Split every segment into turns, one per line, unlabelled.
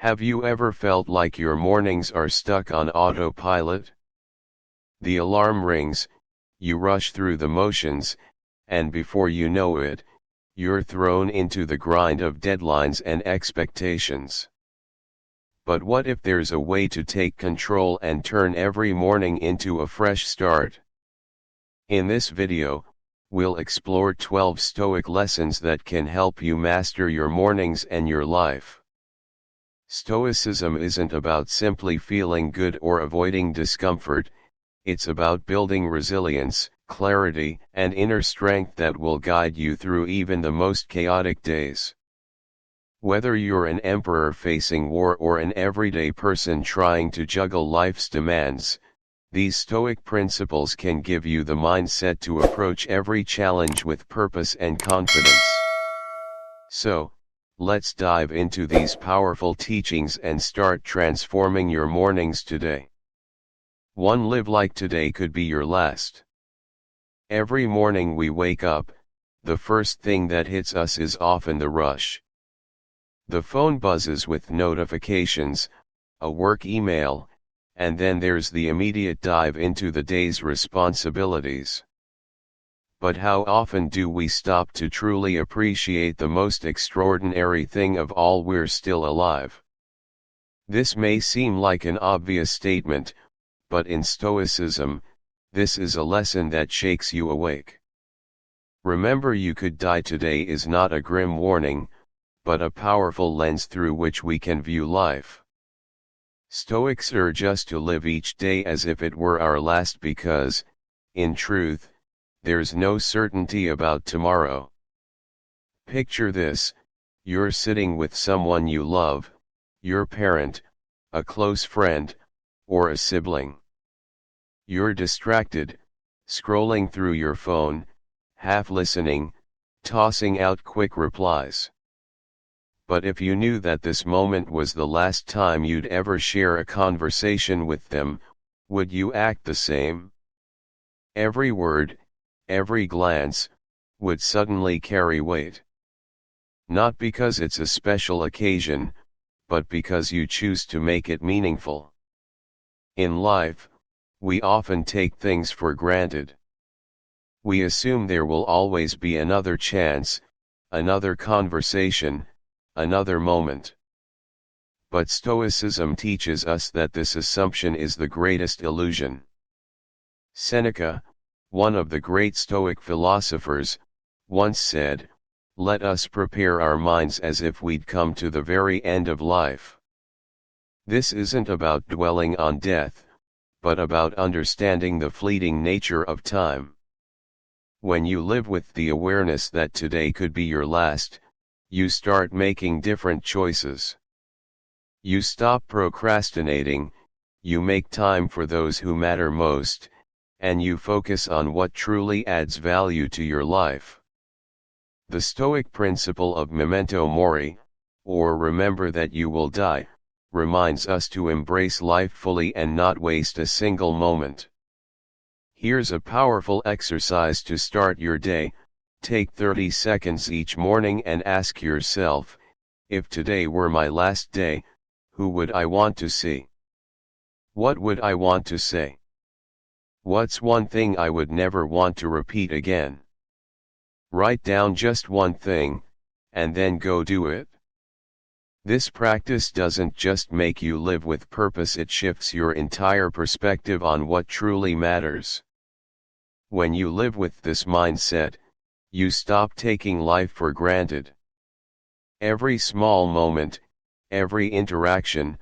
Have you ever felt like your mornings are stuck on autopilot? The alarm rings, you rush through the motions, and before you know it, you're thrown into the grind of deadlines and expectations. But what if there's a way to take control and turn every morning into a fresh start? In this video, we'll explore 12 Stoic lessons that can help you master your mornings and your life. Stoicism isn't about simply feeling good or avoiding discomfort, it's about building resilience, clarity, and inner strength that will guide you through even the most chaotic days. Whether you're an emperor facing war or an everyday person trying to juggle life's demands, these Stoic principles can give you the mindset to approach every challenge with purpose and confidence. So, let's dive into these powerful teachings and start transforming your mornings today. 1. Live like today could be your last. Every morning we wake up, the first thing that hits us is often the rush. The phone buzzes with notifications, a work email, and then there's the immediate dive into the day's responsibilities. But how often do we stop to truly appreciate the most extraordinary thing of all? We're still alive. This may seem like an obvious statement, but in Stoicism, this is a lesson that shakes you awake. Remember, you could die today is not a grim warning, but a powerful lens through which we can view life. Stoics urge us to live each day as if it were our last because, in truth, there's no certainty about tomorrow. Picture this: you're sitting with someone you love, your parent, a close friend, or a sibling. You're distracted, scrolling through your phone, half listening, tossing out quick replies. But if you knew that this moment was the last time you'd ever share a conversation with them, would you act the same? Every word, every glance, would suddenly carry weight. Not because it's a special occasion, but because you choose to make it meaningful. In life, we often take things for granted. We assume there will always be another chance, another conversation, another moment. But Stoicism teaches us that this assumption is the greatest illusion. Seneca, one of the great Stoic philosophers, once said, "Let us prepare our minds as if we'd come to the very end of life." This isn't about dwelling on death, but about understanding the fleeting nature of time. When you live with the awareness that today could be your last, you start making different choices. You stop procrastinating, you make time for those who matter most, and you focus on what truly adds value to your life. The Stoic principle of memento mori, or remember that you will die, reminds us to embrace life fully and not waste a single moment. Here's a powerful exercise to start your day. Take 30 seconds each morning and ask yourself, if today were my last day, who would I want to see? What would I want to say? What's one thing I would never want to repeat again? Write down just one thing, and then go do it. This practice doesn't just make you live with purpose, it shifts your entire perspective on what truly matters. When you live with this mindset, you stop taking life for granted. Every small moment, every interaction,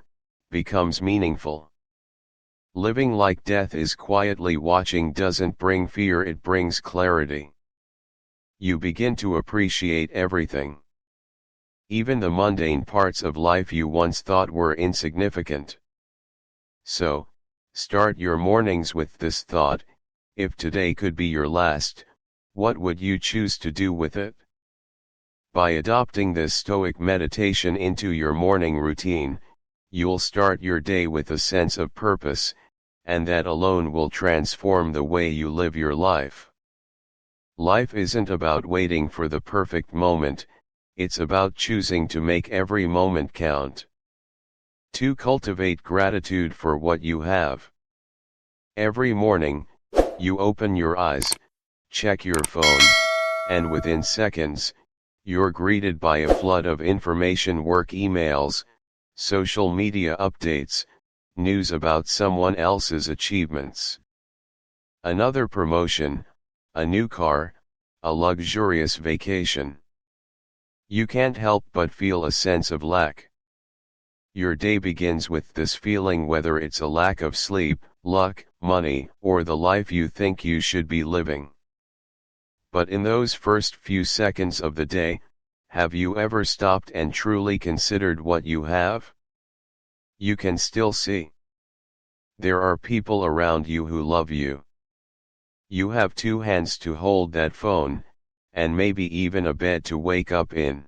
becomes meaningful. Living like death is quietly watching doesn't bring fear, it brings clarity. You begin to appreciate everything. Even the mundane parts of life you once thought were insignificant. So, start your mornings with this thought: if today could be your last, what would you choose to do with it? By adopting this Stoic meditation into your morning routine, you'll start your day with a sense of purpose, and that alone will transform the way you live your life. Life isn't about waiting for the perfect moment, it's about choosing to make every moment count. 2. Cultivate gratitude for what you have. Every morning, you open your eyes, check your phone, and within seconds, you're greeted by a flood of information, work emails, social media updates, news about someone else's achievements. Another promotion, a new car, a luxurious vacation. You can't help but feel a sense of lack. Your day begins with this feeling, whether it's a lack of sleep, luck, money, or the life you think you should be living. But in those first few seconds of the day, have you ever stopped and truly considered what you have? You can still see. There are people around you who love you. You have 2 hands to hold that phone, and maybe even a bed to wake up in.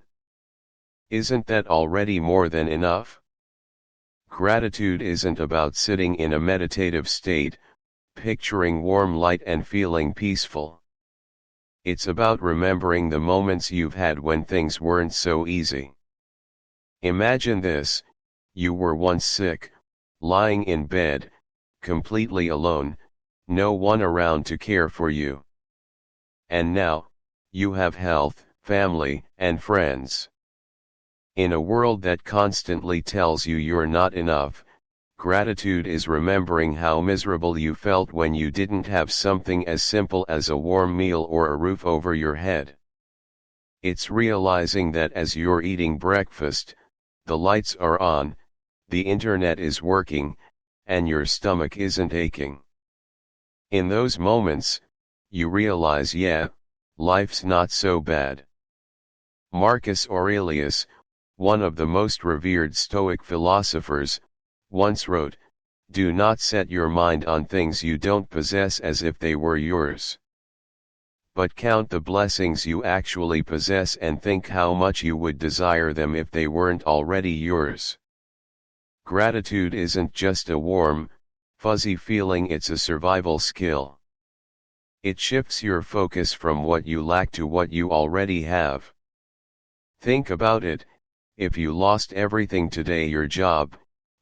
Isn't that already more than enough? Gratitude isn't about sitting in a meditative state, picturing warm light and feeling peaceful. It's about remembering the moments you've had when things weren't so easy. Imagine this: you were once sick, lying in bed, completely alone, no one around to care for you. And now, you have health, family, and friends. In a world that constantly tells you you're not enough, gratitude is remembering how miserable you felt when you didn't have something as simple as a warm meal or a roof over your head. It's realizing that as you're eating breakfast, the lights are on, the internet is working, and your stomach isn't aching. In those moments, you realize, yeah, life's not so bad. Marcus Aurelius, one of the most revered Stoic philosophers, once wrote, "Do not set your mind on things you don't possess as if they were yours. But count the blessings you actually possess and think how much you would desire them if they weren't already yours." Gratitude isn't just a warm, fuzzy feeling, it's a survival skill. It shifts your focus from what you lack to what you already have. Think about it: if you lost everything today, your job,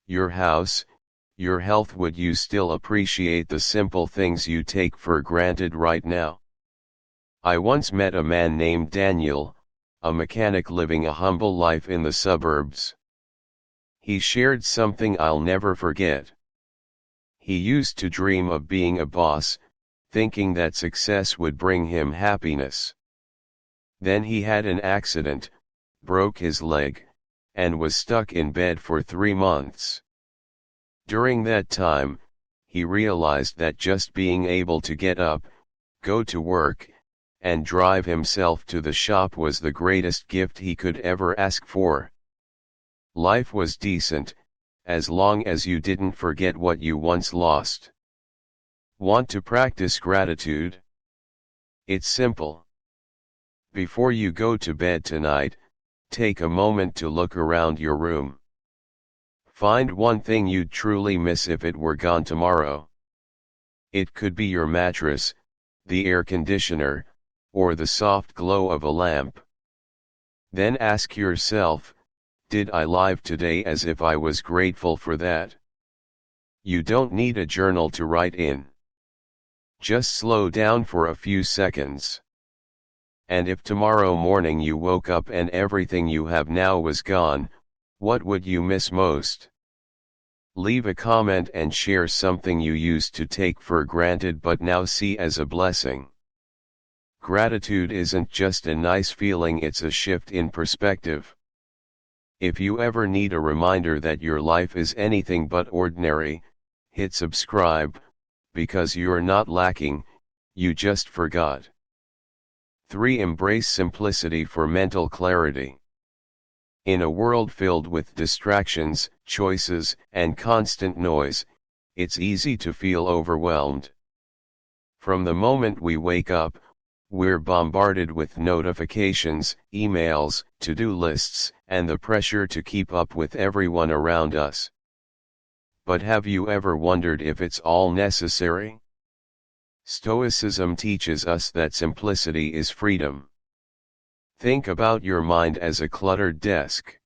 your house, your health, would you still appreciate the simple things you take for granted right now? I once met a man named Daniel, a mechanic living a humble life in the suburbs. He shared something I'll never forget. He used to dream of being a boss, thinking that success would bring him happiness. Then he had an accident, broke his leg, and was stuck in bed for 3 months. During that time, he realized that just being able to get up, go to work, and drive himself to the shop was the greatest gift he could ever ask for. Life was decent, as long as you didn't forget what you once lost. Want to practice gratitude? It's simple. Before you go to bed tonight, take a moment to look around your room. Find one thing you'd truly miss if it were gone tomorrow. It could be your mattress, the air conditioner, or the soft glow of a lamp. Then ask yourself, did I live today as if I was grateful for that? You don't need a journal to write in. Just slow down for a few seconds. And if tomorrow morning you woke up and everything you have now was gone, what would you miss most? Leave a comment and share something you used to take for granted but now see as a blessing. Gratitude isn't just a nice feeling, it's a shift in perspective. If you ever need a reminder that your life is anything but ordinary, hit subscribe, because you're not lacking, you just forgot. 3. Embrace simplicity for mental clarity. In a world filled with distractions, choices, and constant noise, it's easy to feel overwhelmed. From the moment we wake up, we're bombarded with notifications, emails, to-do lists, and the pressure to keep up with everyone around us. But have you ever wondered if it's all necessary? Stoicism teaches us that simplicity is freedom. Think about your mind as a cluttered desk.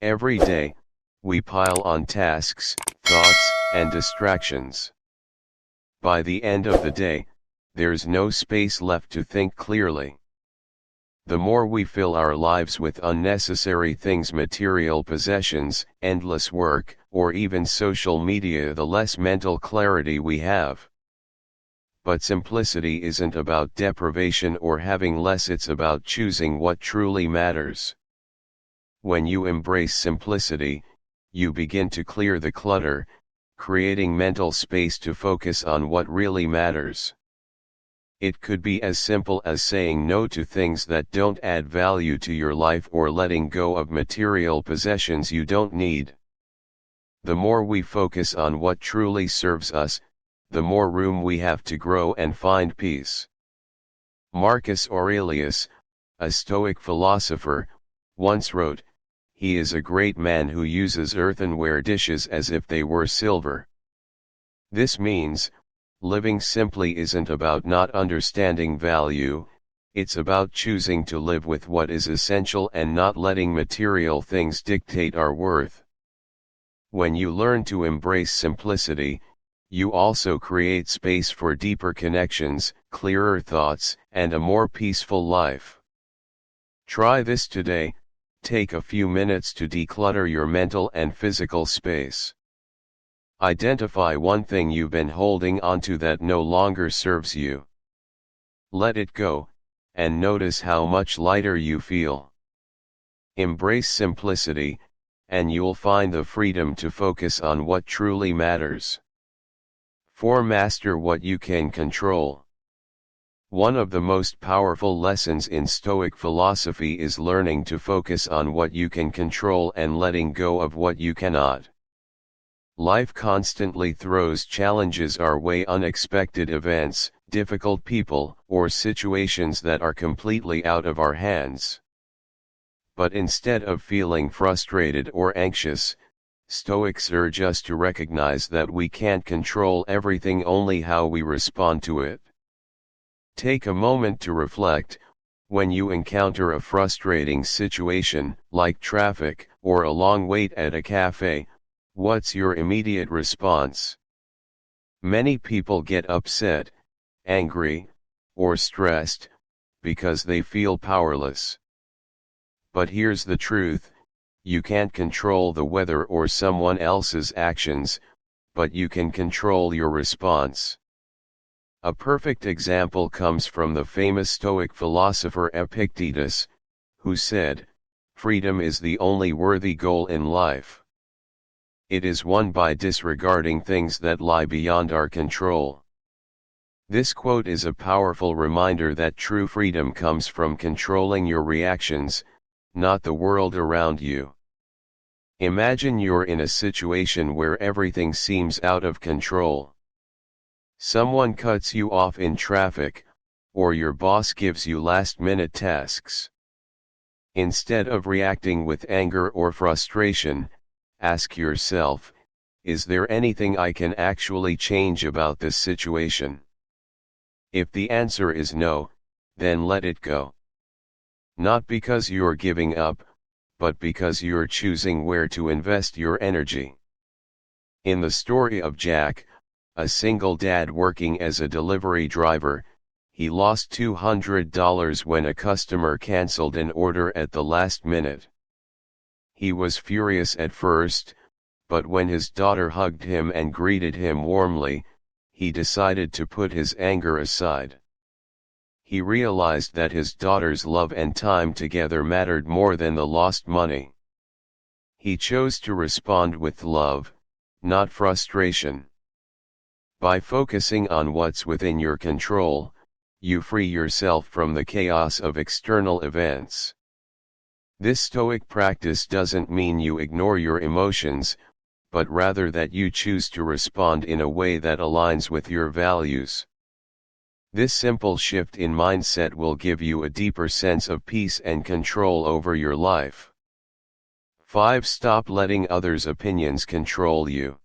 Every day, we pile on tasks, thoughts, and distractions. By the end of the day, there's no space left to think clearly. The more we fill our lives with unnecessary things, material possessions, endless work, or even social media, the less mental clarity we have. But simplicity isn't about deprivation or having less, it's about choosing what truly matters. When you embrace simplicity, you begin to clear the clutter, creating mental space to focus on what really matters. It could be as simple as saying no to things that don't add value to your life, or letting go of material possessions you don't need. The more we focus on what truly serves us, the more room we have to grow and find peace. Marcus Aurelius, a Stoic philosopher, once wrote, "He is a great man who uses earthenware dishes as if they were silver." This means, living simply isn't about not understanding value, it's about choosing to live with what is essential and not letting material things dictate our worth. When you learn to embrace simplicity, you also create space for deeper connections, clearer thoughts, and a more peaceful life. Try this today. Take a few minutes to declutter your mental and physical space. Identify one thing you've been holding onto that no longer serves you. Let it go, and notice how much lighter you feel. Embrace simplicity, and you'll find the freedom to focus on what truly matters. 4. Master what you can control. One of the most powerful lessons in Stoic philosophy is learning to focus on what you can control and letting go of what you cannot. Life constantly throws challenges our way, unexpected events, difficult people, or situations that are completely out of our hands. But instead of feeling frustrated or anxious, Stoics urge us to recognize that we can't control everything, only how we respond to it. Take a moment to reflect. When you encounter a frustrating situation, like traffic, or a long wait at a cafe, what's your immediate response? Many people get upset, angry, or stressed, because they feel powerless. But here's the truth: you can't control the weather or someone else's actions, but you can control your response. A perfect example comes from the famous Stoic philosopher Epictetus, who said, "Freedom is the only worthy goal in life. It is won by disregarding things that lie beyond our control." This quote is a powerful reminder that true freedom comes from controlling your reactions, not the world around you. Imagine you're in a situation where everything seems out of control. Someone cuts you off in traffic, or your boss gives you last-minute tasks. Instead of reacting with anger or frustration, ask yourself, is there anything I can actually change about this situation? If the answer is no, then let it go. Not because you're giving up, but because you're choosing where to invest your energy. In the story of Jack, a single dad working as a delivery driver, he lost $200 when a customer canceled an order at the last minute. He was furious at first, but when his daughter hugged him and greeted him warmly, he decided to put his anger aside. He realized that his daughter's love and time together mattered more than the lost money. He chose to respond with love, not frustration. By focusing on what's within your control, you free yourself from the chaos of external events. This Stoic practice doesn't mean you ignore your emotions, but rather that you choose to respond in a way that aligns with your values. This simple shift in mindset will give you a deeper sense of peace and control over your life. 5. Stop letting others' opinions control you.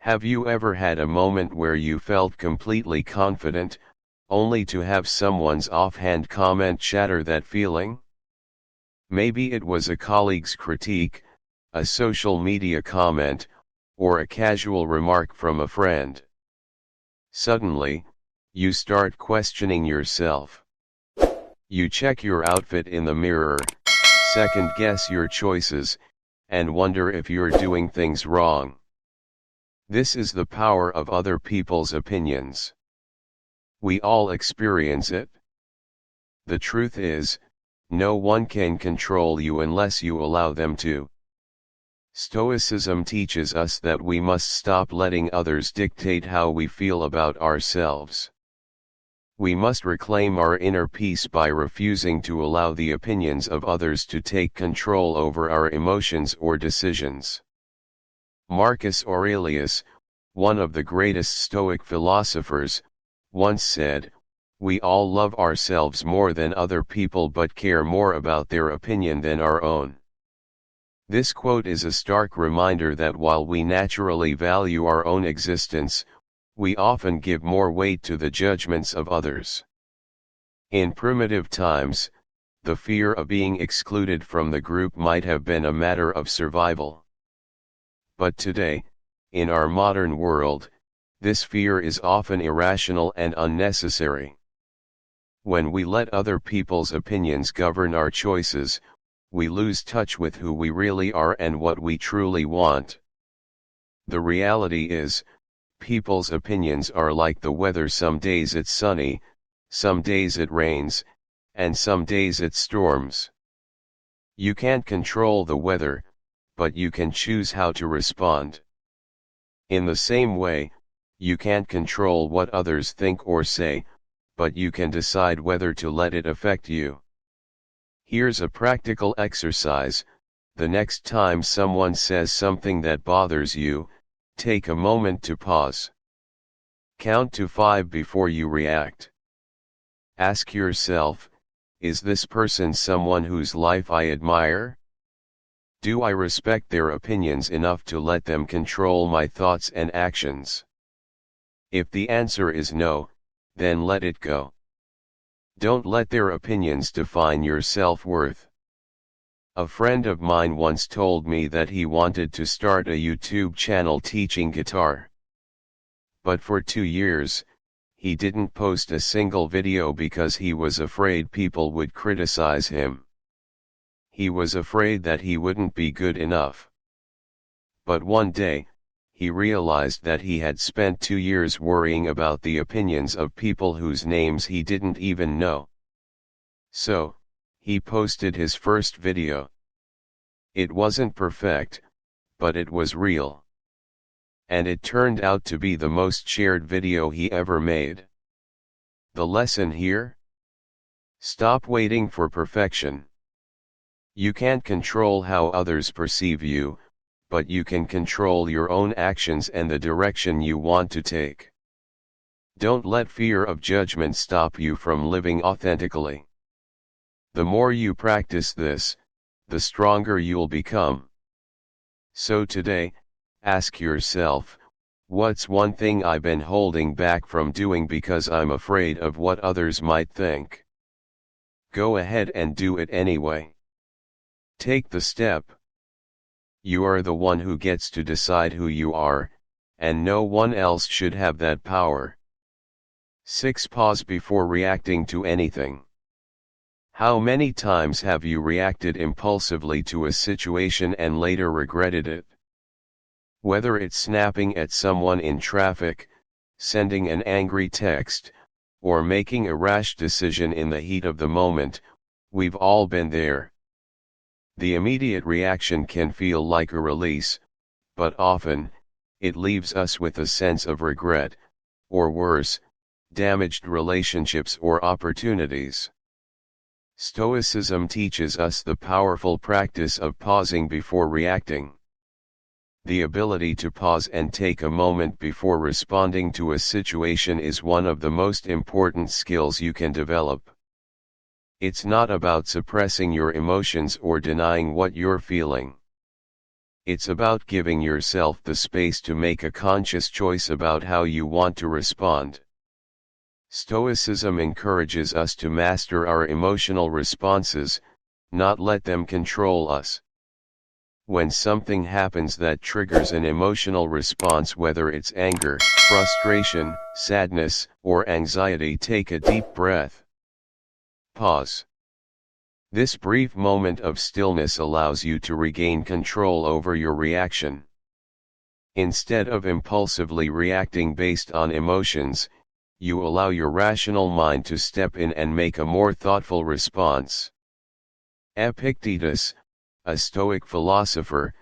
Have you ever had a moment where you felt completely confident, only to have someone's offhand comment shatter that feeling? Maybe it was a colleague's critique, a social media comment, or a casual remark from a friend. Suddenly, you start questioning yourself. You check your outfit in the mirror, second guess your choices, and wonder if you're doing things wrong. This is the power of other people's opinions. We all experience it. The truth is, no one can control you unless you allow them to. Stoicism teaches us that we must stop letting others dictate how we feel about ourselves. We must reclaim our inner peace by refusing to allow the opinions of others to take control over our emotions or decisions. Marcus Aurelius, one of the greatest Stoic philosophers, once said, "We all love ourselves more than other people but care more about their opinion than our own." This quote is a stark reminder that while we naturally value our own existence, we often give more weight to the judgments of others. In primitive times, the fear of being excluded from the group might have been a matter of survival. But today, in our modern world, this fear is often irrational and unnecessary. When we let other people's opinions govern our choices, we lose touch with who we really are and what we truly want. The reality is, people's opinions are like the weather. Some days it's sunny, some days it rains, and some days it storms. You can't control the weather, but you can choose how to respond. In the same way, you can't control what others think or say, but you can decide whether to let it affect you. Here's a practical exercise: the next time someone says something that bothers you, take a moment to pause. Count to 5 before you react. Ask yourself, is this person someone whose life I admire? Do I respect their opinions enough to let them control my thoughts and actions? If the answer is no, then let it go. Don't let their opinions define your self-worth. A friend of mine once told me that he wanted to start a YouTube channel teaching guitar. But for 2 years, he didn't post a single video because he was afraid people would criticize him. He was afraid that he wouldn't be good enough. But one day, he realized that he had spent 2 years worrying about the opinions of people whose names he didn't even know. So, he posted his first video. It wasn't perfect, but it was real. And it turned out to be the most shared video he ever made. The lesson here? Stop waiting for perfection. You can't control how others perceive you, but you can control your own actions and the direction you want to take. Don't let fear of judgment stop you from living authentically. The more you practice this, the stronger you'll become. So today, ask yourself, what's one thing I've been holding back from doing because I'm afraid of what others might think? Go ahead and do it anyway. Take the step. You are the one who gets to decide who you are, and no one else should have that power. 6. Pause before reacting to anything. How many times have you reacted impulsively to a situation and later regretted it? Whether it's snapping at someone in traffic, sending an angry text, or making a rash decision in the heat of the moment, we've all been there. The immediate reaction can feel like a release, but often, it leaves us with a sense of regret, or worse, damaged relationships or opportunities. Stoicism teaches us the powerful practice of pausing before reacting. The ability to pause and take a moment before responding to a situation is one of the most important skills you can develop. It's not about suppressing your emotions or denying what you're feeling. It's about giving yourself the space to make a conscious choice about how you want to respond. Stoicism encourages us to master our emotional responses, not let them control us. When something happens that triggers an emotional response, whether it's anger, frustration, sadness, or anxiety, take a deep breath. Pause. This brief moment of stillness allows you to regain control over your reaction. Instead of impulsively reacting based on emotions, you allow your rational mind to step in and make a more thoughtful response. Epictetus, a Stoic philosopher,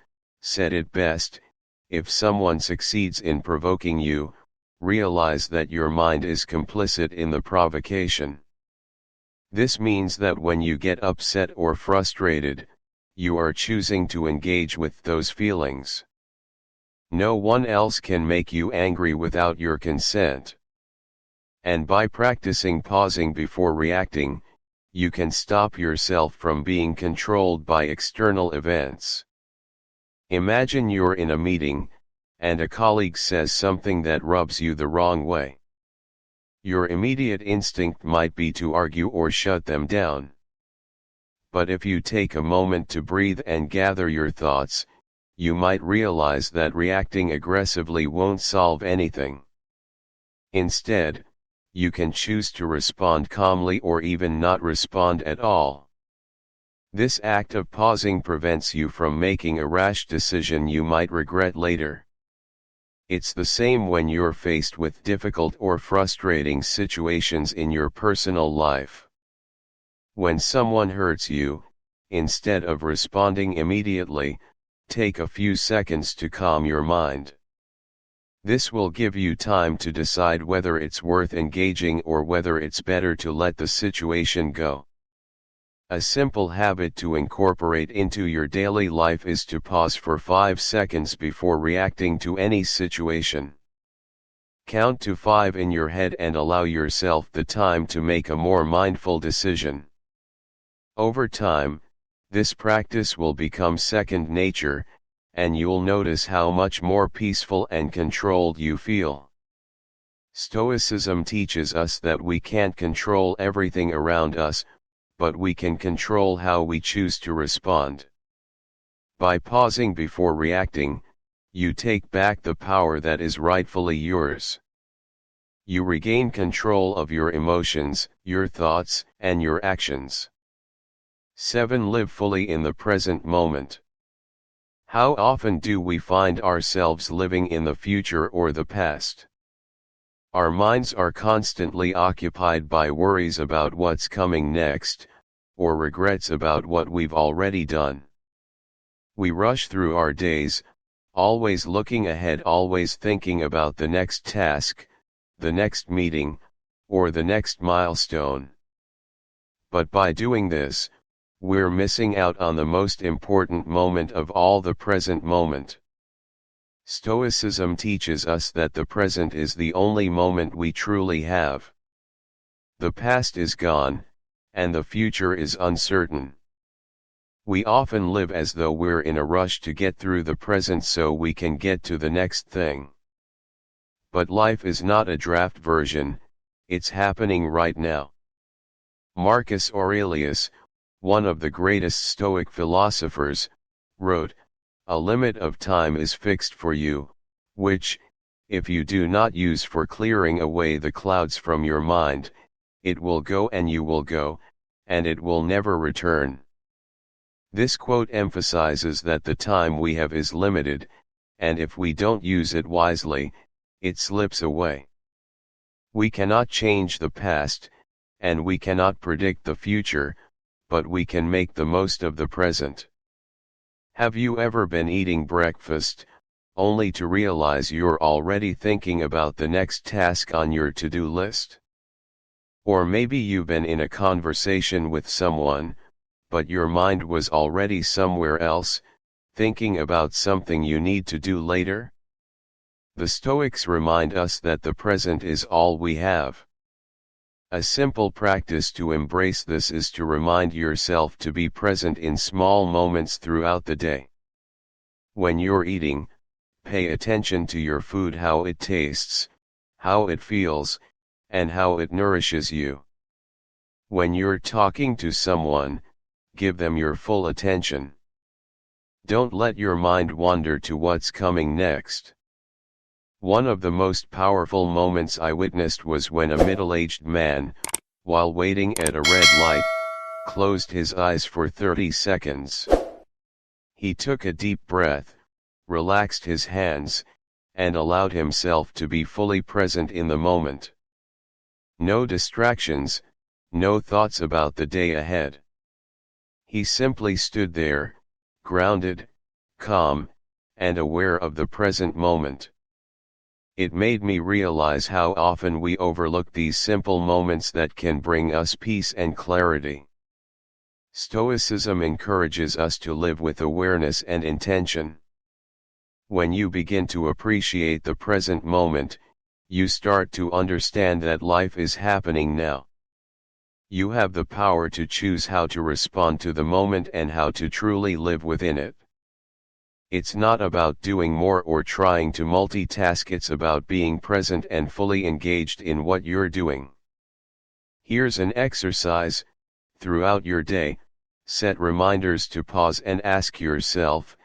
said it best: if someone succeeds in provoking you, realize that your mind is complicit in the provocation. This means that when you get upset or frustrated, you are choosing to engage with those feelings. No one else can make you angry without your consent. And by practicing pausing before reacting, you can stop yourself from being controlled by external events. Imagine you're in a meeting, and a colleague says something that rubs you the wrong way. Your immediate instinct might be to argue or shut them down. But if you take a moment to breathe and gather your thoughts, you might realize that reacting aggressively won't solve anything. Instead, you can choose to respond calmly or even not respond at all. This act of pausing prevents you from making a rash decision you might regret later. It's the same when you're faced with difficult or frustrating situations in your personal life. When someone hurts you, instead of responding immediately, take a few seconds to calm your mind. This will give you time to decide whether it's worth engaging or whether it's better to let the situation go. A simple habit to incorporate into your daily life is to pause for 5 seconds before reacting to any situation. Count to 5 in your head and allow yourself the time to make a more mindful decision. Over time, this practice will become second nature, and you'll notice how much more peaceful and controlled you feel. Stoicism teaches us that we can't control everything around us, but we can control how we choose to respond. By pausing before reacting, you take back the power that is rightfully yours. You regain control of your emotions, your thoughts, and your actions. 7. Live fully in the present moment. How often do we find ourselves living in the future or the past? Our minds are constantly occupied by worries about what's coming next, or regrets about what we've already done. We rush through our days, always looking ahead, always thinking about the next task, the next meeting, or the next milestone. But by doing this, we're missing out on the most important moment of all, the present moment. Stoicism teaches us that the present is the only moment we truly have. The past is gone, and the future is uncertain. We often live as though we're in a rush to get through the present so we can get to the next thing. But life is not a draft version, it's happening right now. Marcus Aurelius, one of the greatest Stoic philosophers, wrote, "A limit of time is fixed for you, which, if you do not use for clearing away the clouds from your mind, it will go and you will go, and it will never return." This quote emphasizes that the time we have is limited, and if we don't use it wisely, it slips away. We cannot change the past, and we cannot predict the future, but we can make the most of the present. Have you ever been eating breakfast, only to realize you're already thinking about the next task on your to-do list? Or maybe you've been in a conversation with someone, but your mind was already somewhere else, thinking about something you need to do later? The Stoics remind us that the present is all we have. A simple practice to embrace this is to remind yourself to be present in small moments throughout the day. When you're eating, pay attention to your food, how it tastes, how it feels, and how it nourishes you. When you're talking to someone, give them your full attention. Don't let your mind wander to what's coming next. One of the most powerful moments I witnessed was when a middle-aged man, while waiting at a red light, closed his eyes for 30 seconds. He took a deep breath, relaxed his hands, and allowed himself to be fully present in the moment. No distractions, no thoughts about the day ahead. He simply stood there, grounded, calm, and aware of the present moment. It made me realize how often we overlook these simple moments that can bring us peace and clarity. Stoicism encourages us to live with awareness and intention. When you begin to appreciate the present moment, you start to understand that life is happening now. You have the power to choose how to respond to the moment and how to truly live within it. It's not about doing more or trying to multitask, it's about being present and fully engaged in what you're doing. Here's an exercise: throughout your day, set reminders to pause and ask yourself,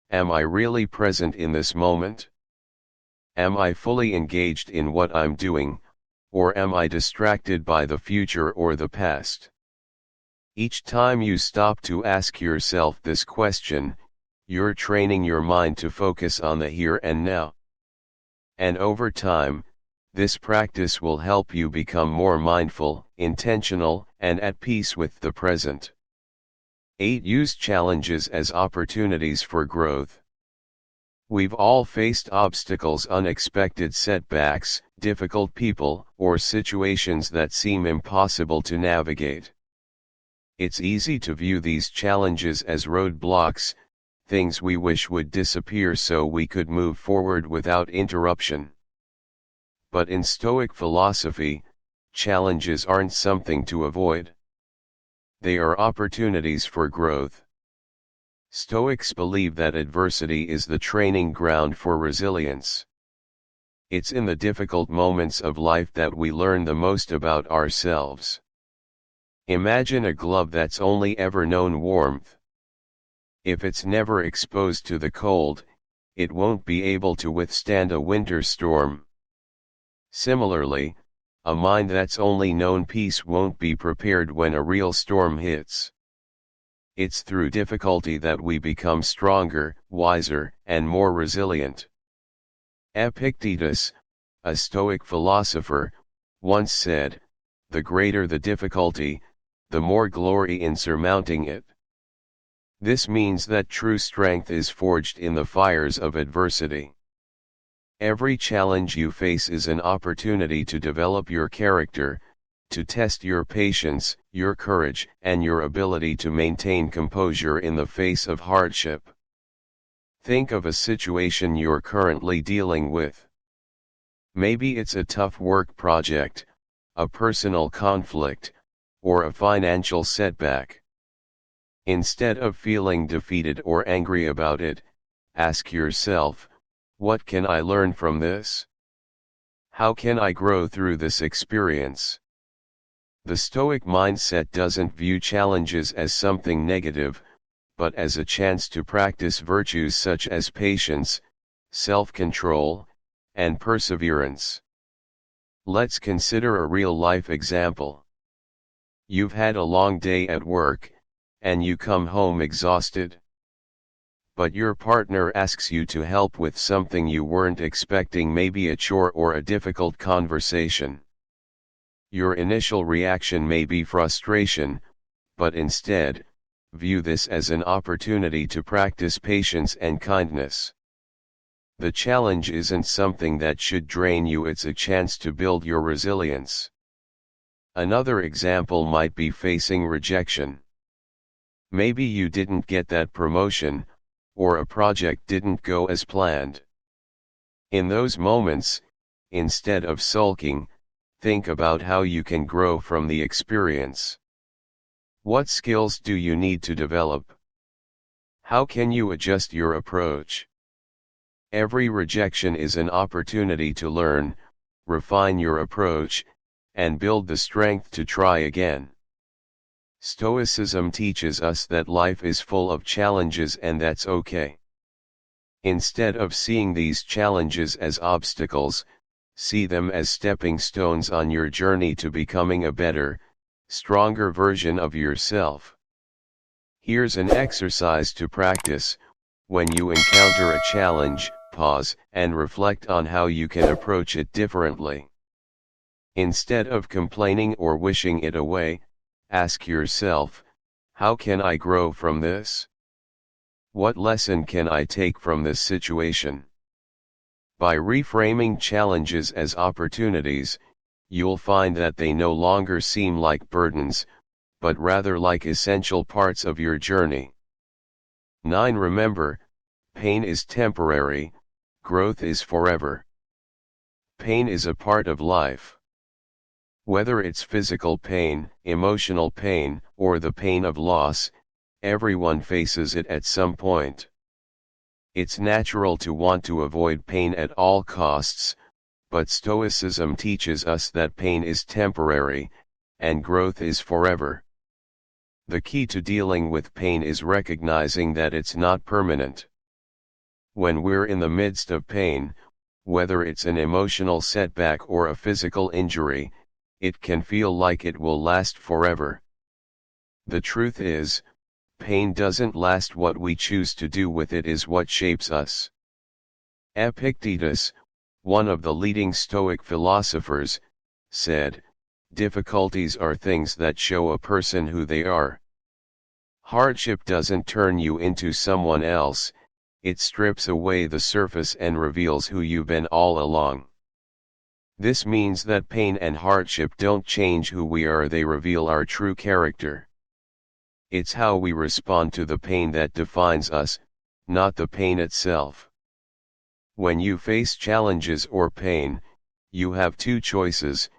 am I really present in this moment? Am I fully engaged in what I'm doing, or am I distracted by the future or the past? Each time you stop to ask yourself this question, you're training your mind to focus on the here and now. And over time, this practice will help you become more mindful, intentional, and at peace with the present. 8. Use challenges as opportunities for growth. We've all faced obstacles, unexpected setbacks, difficult people, or situations that seem impossible to navigate. It's easy to view these challenges as roadblocks, things we wish would disappear so we could move forward without interruption. But in Stoic philosophy, challenges aren't something to avoid. They are opportunities for growth. Stoics believe that adversity is the training ground for resilience. It's in the difficult moments of life that we learn the most about ourselves. Imagine a glove that's only ever known warmth. If it's never exposed to the cold, it won't be able to withstand a winter storm. Similarly, a mind that's only known peace won't be prepared when a real storm hits. It's through difficulty that we become stronger, wiser, and more resilient. Epictetus, a Stoic philosopher, once said, "The greater the difficulty, the more glory in surmounting it." This means that true strength is forged in the fires of adversity. Every challenge you face is an opportunity to develop your character, to test your patience, your courage, and your ability to maintain composure in the face of hardship. Think of a situation you're currently dealing with. Maybe it's a tough work project, a personal conflict, or a financial setback. Instead of feeling defeated or angry about it, ask yourself, what can I learn from this? How can I grow through this experience? The Stoic mindset doesn't view challenges as something negative, but as a chance to practice virtues such as patience, self-control, and perseverance. Let's consider a real-life example. You've had a long day at work, and you come home exhausted. But your partner asks you to help with something you weren't expecting, maybe a chore or a difficult conversation. Your initial reaction may be frustration, but instead, view this as an opportunity to practice patience and kindness. The challenge isn't something that should drain you, it's a chance to build your resilience. Another example might be facing rejection. Maybe you didn't get that promotion, or a project didn't go as planned. In those moments, instead of sulking, think about how you can grow from the experience. What skills do you need to develop? How can you adjust your approach? Every rejection is an opportunity to learn, refine your approach, and build the strength to try again. Stoicism teaches us that life is full of challenges and that's okay. Instead of seeing these challenges as obstacles, see them as stepping stones on your journey to becoming a better, stronger version of yourself. Here's an exercise to practice. When you encounter a challenge, pause and reflect on how you can approach it differently. Instead of complaining or wishing it away, ask yourself, how can I grow from this? What lesson can I take from this situation? By reframing challenges as opportunities, you'll find that they no longer seem like burdens, but rather like essential parts of your journey. 9. Remember, pain is temporary, growth is forever. Pain is a part of life. Whether it's physical pain, emotional pain, or the pain of loss, everyone faces it at some point. It's natural to want to avoid pain at all costs, but Stoicism teaches us that pain is temporary, and growth is forever. The key to dealing with pain is recognizing that it's not permanent. When we're in the midst of pain, whether it's an emotional setback or a physical injury, it can feel like it will last forever. The truth is, pain doesn't last. What we choose to do with it is what shapes us. Epictetus, one of the leading Stoic philosophers, said, "Difficulties are things that show a person who they are." Hardship doesn't turn you into someone else, it strips away the surface and reveals who you've been all along. This means that pain and hardship don't change who we are, they reveal our true character. It's how we respond to the pain that defines us, not the pain itself. When you face challenges or pain, you have two choices: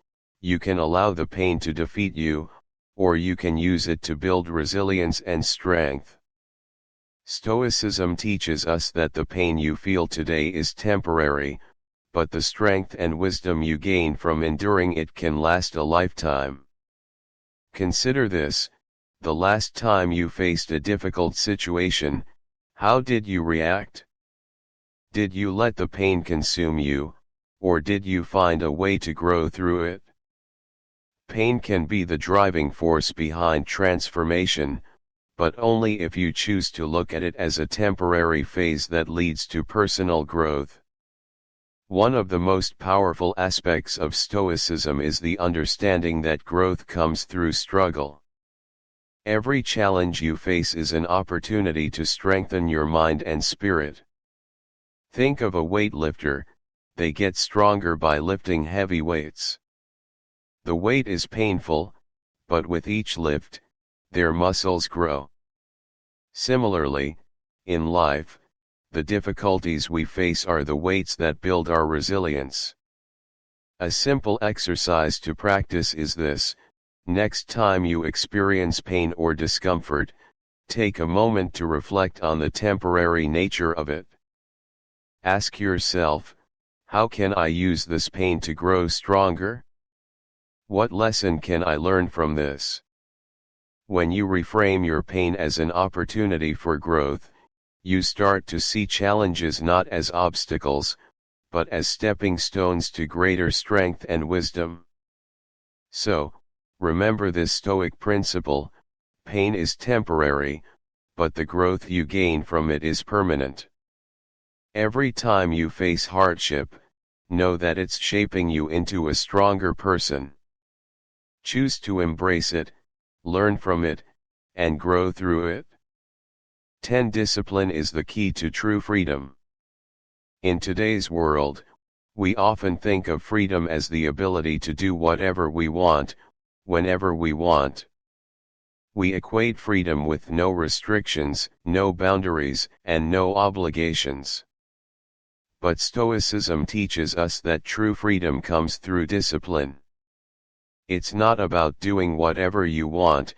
you can allow the pain to defeat you, or you can use it to build resilience and strength. Stoicism teaches us that the pain you feel today is temporary, but the strength and wisdom you gain from enduring it can last a lifetime. Consider this: the last time you faced a difficult situation, how did you react? Did you let the pain consume you, or did you find a way to grow through it? Pain can be the driving force behind transformation, but only if you choose to look at it as a temporary phase that leads to personal growth. One of the most powerful aspects of Stoicism is the understanding that growth comes through struggle. Every challenge you face is an opportunity to strengthen your mind and spirit. Think of a weightlifter. They get stronger by lifting heavy weights. The weight is painful, but with each lift, their muscles grow. Similarly, in life, the difficulties we face are the weights that build our resilience. A simple exercise to practice is this: next time you experience pain or discomfort, take a moment to reflect on the temporary nature of it. Ask yourself, how can I use this pain to grow stronger? What lesson can I learn from this? When you reframe your pain as an opportunity for growth, you start to see challenges not as obstacles, but as stepping stones to greater strength and wisdom. So, remember this Stoic principle: pain is temporary, but the growth you gain from it is permanent. Every time you face hardship, know that it's shaping you into a stronger person. Choose to embrace it, learn from it, and grow through it. 10. Discipline is the key to true freedom. In today's world, we often think of freedom as the ability to do whatever we want, whenever we want. We equate freedom with no restrictions, no boundaries, and no obligations. But Stoicism teaches us that true freedom comes through discipline. It's not about doing whatever you want,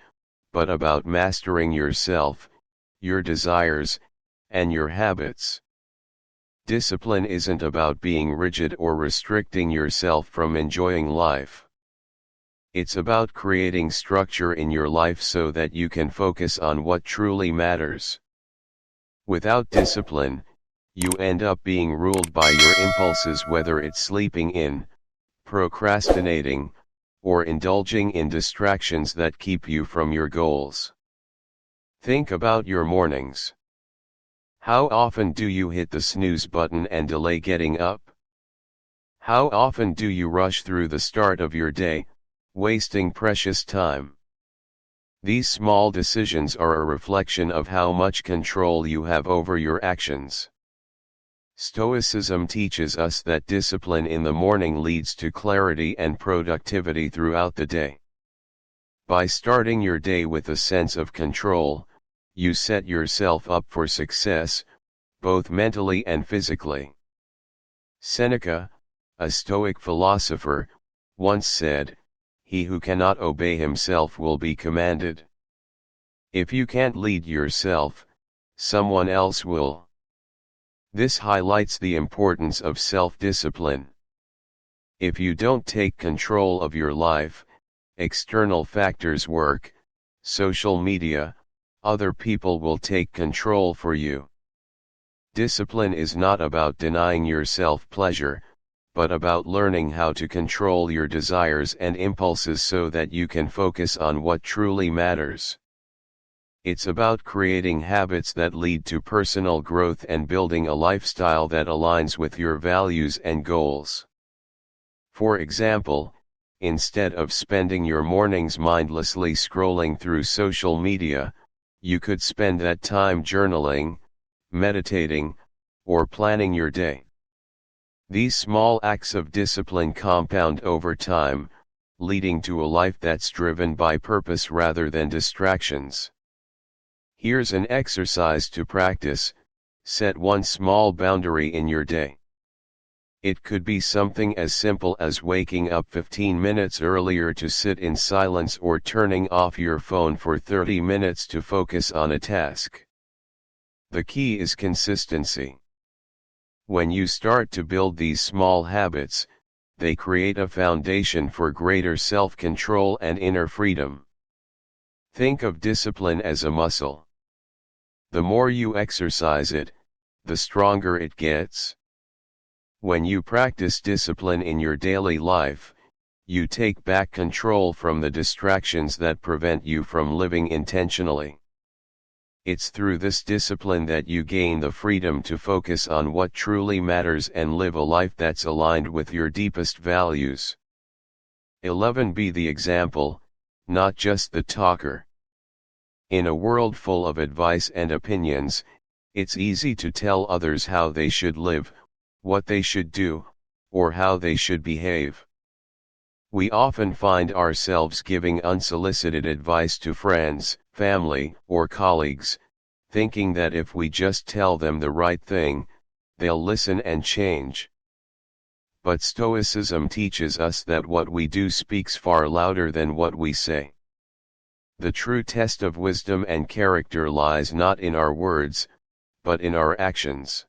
but about mastering yourself, your desires, and your habits. Discipline isn't about being rigid or restricting yourself from enjoying life. It's about creating structure in your life so that you can focus on what truly matters. Without discipline, you end up being ruled by your impulses, whether it's sleeping in, procrastinating, or indulging in distractions that keep you from your goals. Think about your mornings. How often do you hit the snooze button and delay getting up? How often do you rush through the start of your day, wasting precious time? These small decisions are a reflection of how much control you have over your actions. Stoicism teaches us that discipline in the morning leads to clarity and productivity throughout the day. By starting your day with a sense of control, you set yourself up for success, both mentally and physically. Seneca, a Stoic philosopher, once said, "He who cannot obey himself will be commanded." If you can't lead yourself, someone else will. This highlights the importance of self-discipline. If you don't take control of your life, external factors, work, social media, other people will take control for you. Discipline is not about denying yourself pleasure, but about learning how to control your desires and impulses so that you can focus on what truly matters. It's about creating habits that lead to personal growth and building a lifestyle that aligns with your values and goals. For example, instead of spending your mornings mindlessly scrolling through social media, you could spend that time journaling, meditating, or planning your day. These small acts of discipline compound over time, leading to a life that's driven by purpose rather than distractions. Here's an exercise to practice: set one small boundary in your day. It could be something as simple as waking up 15 minutes earlier to sit in silence, or turning off your phone for 30 minutes to focus on a task. The key is consistency. When you start to build these small habits, they create a foundation for greater self-control and inner freedom. Think of discipline as a muscle. The more you exercise it, the stronger it gets. When you practice discipline in your daily life, you take back control from the distractions that prevent you from living intentionally. It's through this discipline that you gain the freedom to focus on what truly matters and live a life that's aligned with your deepest values. 11. Be the example, not just the talker. In a world full of advice and opinions, it's easy to tell others how they should live, what they should do, or how they should behave. We often find ourselves giving unsolicited advice to friends, family, or colleagues, thinking that if we just tell them the right thing, they'll listen and change. But Stoicism teaches us that what we do speaks far louder than what we say. The true test of wisdom and character lies not in our words, but in our actions.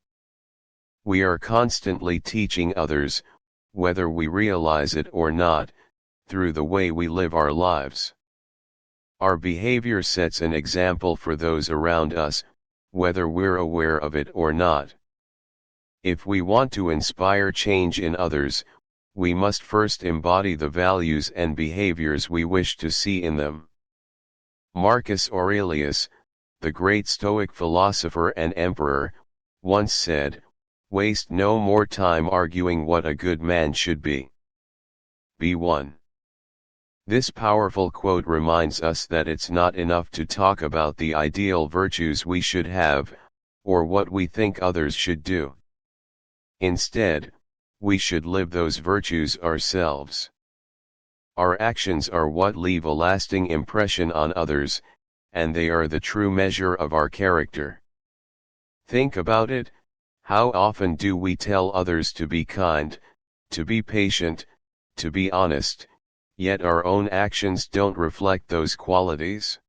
We are constantly teaching others, whether we realize it or not, through the way we live our lives. Our behavior sets an example for those around us, whether we're aware of it or not. If we want to inspire change in others, we must first embody the values and behaviors we wish to see in them. Marcus Aurelius, the great Stoic philosopher and emperor, once said, "Waste no more time arguing what a good man should be. Be one." This powerful quote reminds us that it's not enough to talk about the ideal virtues we should have, or what we think others should do. Instead, we should live those virtues ourselves. Our actions are what leave a lasting impression on others, and they are the true measure of our character. Think about it: how often do we tell others to be kind, to be patient, to be honest, yet our own actions don't reflect those qualities?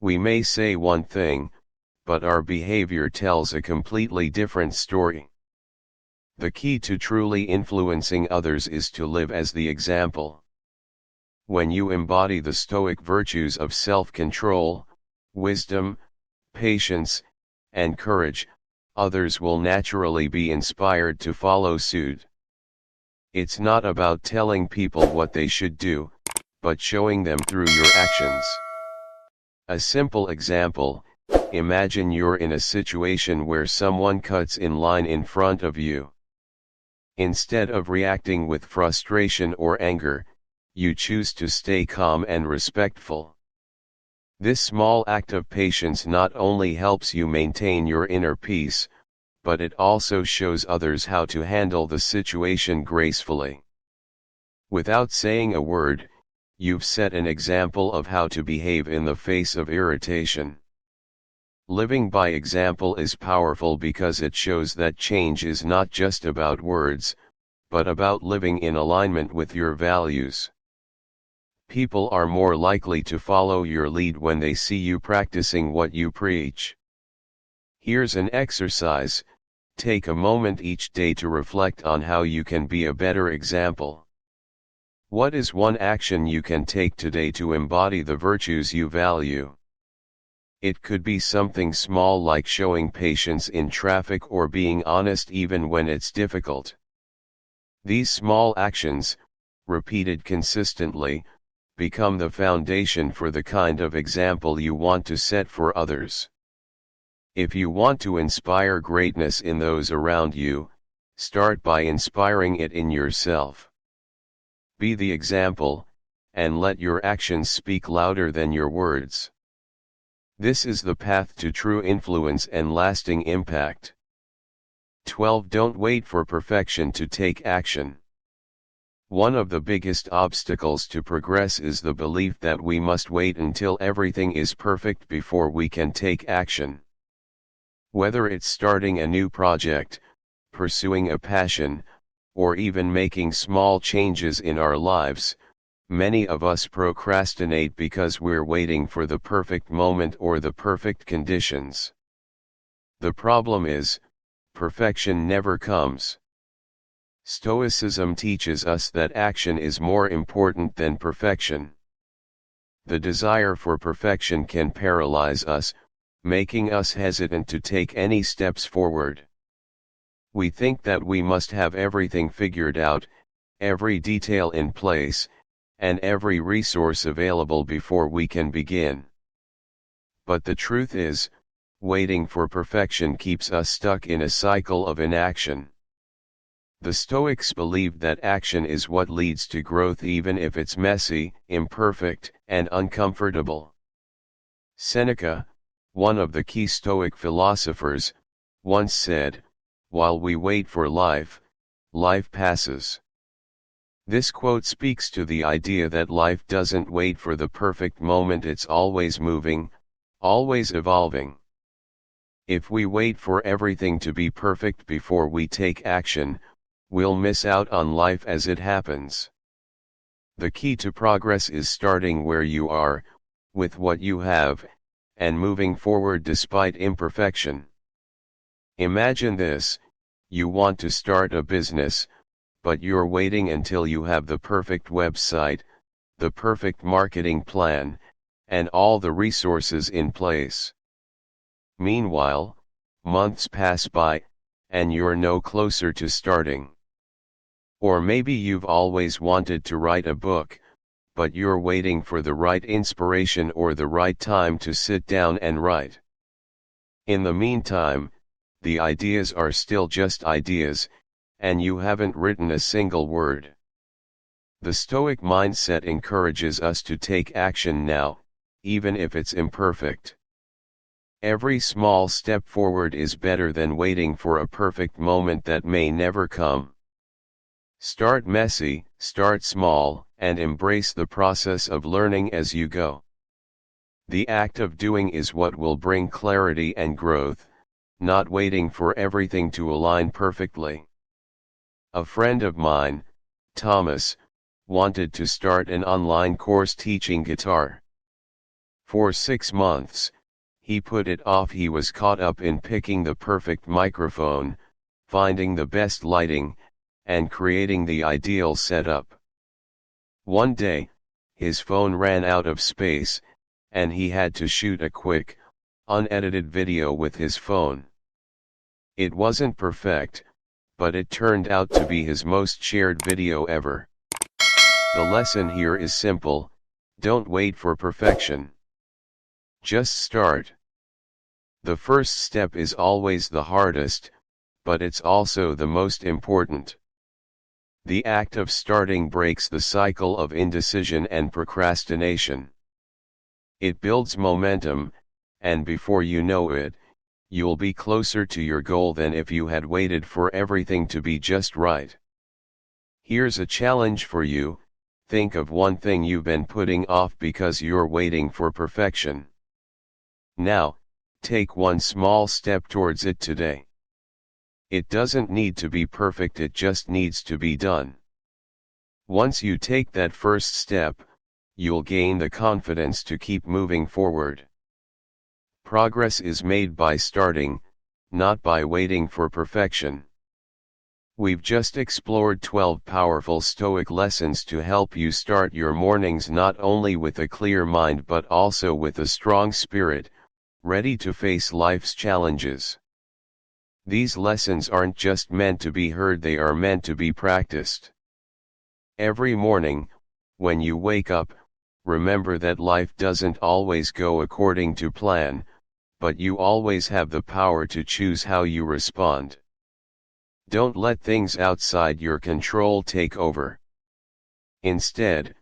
We may say one thing, but our behavior tells a completely different story. The key to truly influencing others is to live as the example. When you embody the Stoic virtues of self-control, wisdom, patience, and courage, others will naturally be inspired to follow suit. It's not about telling people what they should do, but showing them through your actions. A simple example: imagine you're in a situation where someone cuts in line in front of you. Instead of reacting with frustration or anger, you choose to stay calm and respectful. This small act of patience not only helps you maintain your inner peace, but it also shows others how to handle the situation gracefully. Without saying a word, you've set an example of how to behave in the face of irritation. Living by example is powerful because it shows that change is not just about words, but about living in alignment with your values. People are more likely to follow your lead when they see you practicing what you preach. Here's an exercise: take a moment each day to reflect on how you can be a better example. What is one action you can take today to embody the virtues you value? It could be something small like showing patience in traffic or being honest even when it's difficult. These small actions, repeated consistently, become the foundation for the kind of example you want to set for others. If you want to inspire greatness in those around you, start by inspiring it in yourself. Be the example, and let your actions speak louder than your words. This is the path to true influence and lasting impact. 12. Don't wait for perfection to take action. One of the biggest obstacles to progress is the belief that we must wait until everything is perfect before we can take action. Whether it's starting a new project, pursuing a passion, or even making small changes in our lives, many of us procrastinate because we're waiting for the perfect moment or the perfect conditions. The problem is, perfection never comes. Stoicism teaches us that action is more important than perfection. The desire for perfection can paralyze us, making us hesitant to take any steps forward. We think that we must have everything figured out, every detail in place, and every resource available before we can begin. But the truth is, waiting for perfection keeps us stuck in a cycle of inaction. The Stoics believed that action is what leads to growth even if it's messy, imperfect, and uncomfortable. Seneca, one of the key Stoic philosophers, once said, "While we wait for life, life passes." This quote speaks to the idea that life doesn't wait for the perfect moment, it's always moving, always evolving. If we wait for everything to be perfect before we take action, we'll miss out on life as it happens. The key to progress is starting where you are, with what you have, and moving forward despite imperfection. Imagine this: you want to start a business, but you're waiting until you have the perfect website, the perfect marketing plan, and all the resources in place. Meanwhile, months pass by, and you're no closer to starting. Or maybe you've always wanted to write a book, but you're waiting for the right inspiration or the right time to sit down and write. In the meantime, the ideas are still just ideas, and you haven't written a single word. The Stoic mindset encourages us to take action now, even if it's imperfect. Every small step forward is better than waiting for a perfect moment that may never come. Start messy, start small, and embrace the process of learning as you go. The act of doing is what will bring clarity and growth, not waiting for everything to align perfectly. A friend of mine, Thomas, wanted to start an online course teaching guitar. For 6 months, he put it off. He was caught up in picking the perfect microphone, finding the best lighting, and creating the ideal setup. One day, his phone ran out of space, and he had to shoot a quick, unedited video with his phone. It wasn't perfect, but it turned out to be his most shared video ever. The lesson here is simple: don't wait for perfection. Just start. The first step is always the hardest, but it's also the most important. The act of starting breaks the cycle of indecision and procrastination. It builds momentum, and before you know it, you'll be closer to your goal than if you had waited for everything to be just right. Here's a challenge for you: think of one thing you've been putting off because you're waiting for perfection. Now, take one small step towards it today. It doesn't need to be perfect, it just needs to be done. Once you take that first step, you'll gain the confidence to keep moving forward. Progress is made by starting, not by waiting for perfection. We've just explored 12 powerful Stoic lessons to help you start your mornings not only with a clear mind but also with a strong spirit, ready to face life's challenges. These lessons aren't just meant to be heard, they are meant to be practiced. Every morning, when you wake up, remember that life doesn't always go according to plan, but you always have the power to choose how you respond. Don't let things outside your control take over. Instead,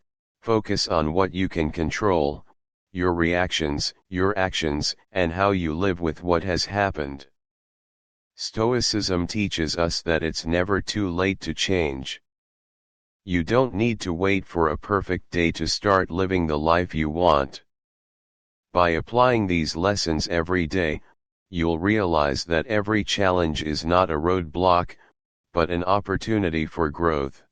focus on what you can control: your reactions, your actions, and how you live with what has happened. Stoicism teaches us that it's never too late to change. You don't need to wait for a perfect day to start living the life you want. By applying these lessons every day, you'll realize that every challenge is not a roadblock, but an opportunity for growth.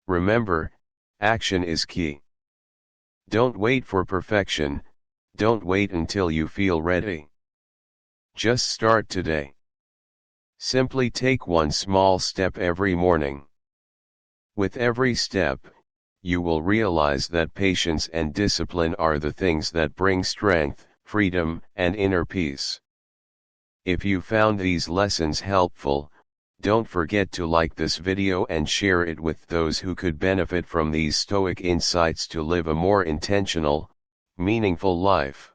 Remember, action is key. Don't wait for perfection, don't wait until you feel ready. Just start today. Simply take one small step every morning. With every step, you will realize that patience and discipline are the things that bring strength, freedom, and inner peace. If you found these lessons helpful, don't forget to like this video and share it with those who could benefit from these Stoic insights to live a more intentional, meaningful life.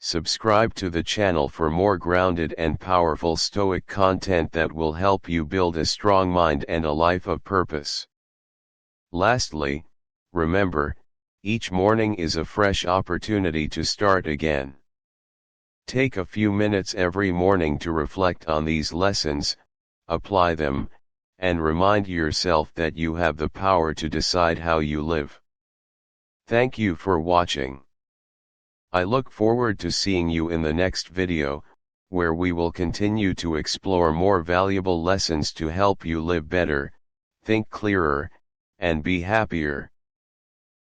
Subscribe to the channel for more grounded and powerful Stoic content that will help you build a strong mind and a life of purpose. Lastly, remember, each morning is a fresh opportunity to start again. Take a few minutes every morning to reflect on these lessons, apply them, and remind yourself that you have the power to decide how you live. Thank you for watching. I look forward to seeing you in the next video, where we will continue to explore more valuable lessons to help you live better, think clearer, and be happier.